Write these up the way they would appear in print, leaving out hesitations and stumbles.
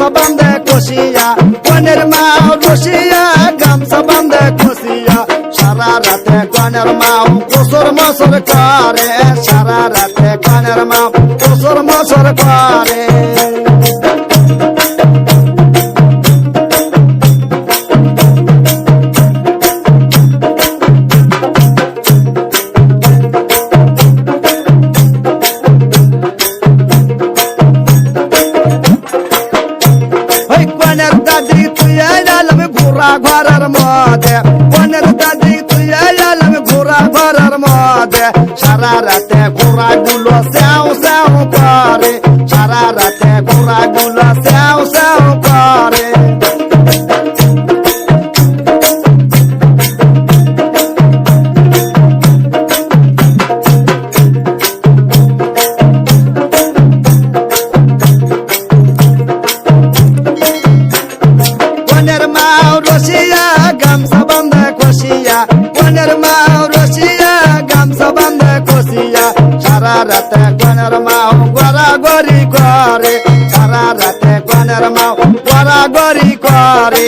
গামছা বান্ধে কষিয়া কনের মা রসিয়া গামছা বান্ধে কষিয়া সারা রাতে কনের মা কোসর মসর করে সারা রাতে কনের মা কোসর মসর করে ঘরের মধ্যে কনের দাদি তুই এলাম ঘোরা ঘরের মধ্যে সারা রাতে ঘোরা গুলো স্যাও স্যাও করে সারা রাতে ঘোরা গুলো স্যাও স্যাও করে কনের মা রসিয়া গামছা বান্ধে কষিয়া কনের মা রসিয়া গামছা বান্ধে কষিয়া সারা রাতে কনের মা গড়া গড়ি করে সারা রাতে কনের মা গড়া গড়ি করে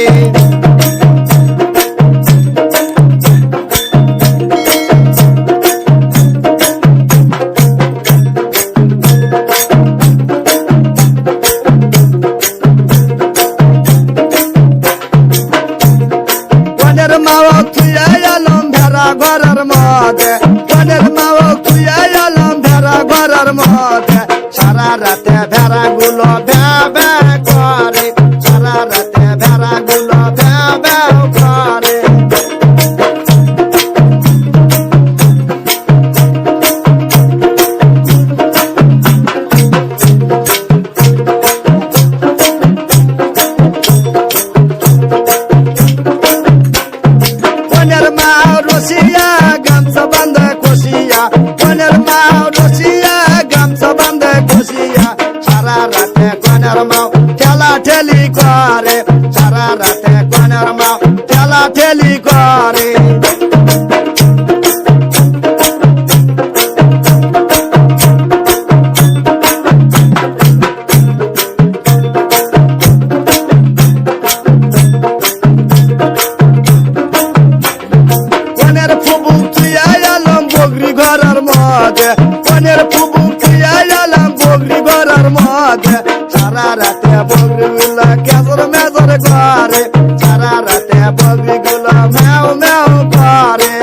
কনের মাও তুই এলাম ভেড়া ঘরের মধ্যে কনের মাও তুই এলাম ভেড়া ঘরের মধ্যে সারা রাতে ভেড়া গুলো ভ্যা ভ্যা করে সারা রাতে ভেড়া গুলো ভ্যা ভ্যা করে কনের মা রসিয়া গামছা বান্ধে কষিয়া কনের মা রসিয়া গামছা বান্ধে কষিয়া সারা রাতে কনের মা ঠেলা ঠেলি করে সারা রাতে কনের মা ঠেলা ঠেলি করে কনের ফুবু তুই এলাম বগরি ঘরের মধ্যে কনের ফুবু তুই এলাম বগরি ঘরের মধ্যে সারা রাতে বগরি গুলো কেজর মেজর করে সারা রাতে বগরি গুলো ম্যাও ম্যাও করে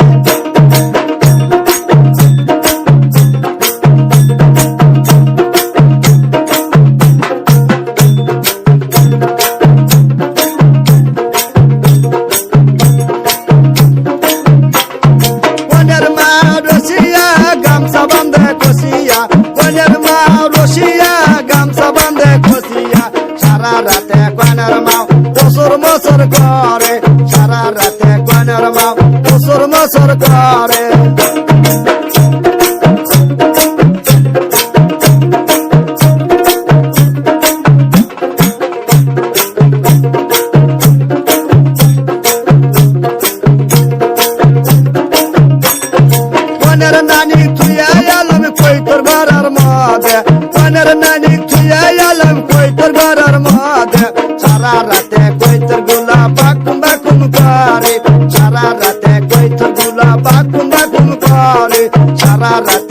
কনের মা রসিয়া গামছা বান্ধে কষিয়া কনের মা রসিয়া গামছা বান্ধে কষিয়া সারা রাতে কনের মা কোসর মসর করে সারা রাতে কনের মা কোসর মসর করে কনের নানি তুই এলাম কইতর ঘরের মধ্যে কনের নানি তুই এলাম কইতর ঘরের মধ্যে সারা রাতে কইতর গুলা বাকুম বাকুম করে সারা রাতে কইতর গুলা বাকুম বাকুম করে সারা রাতে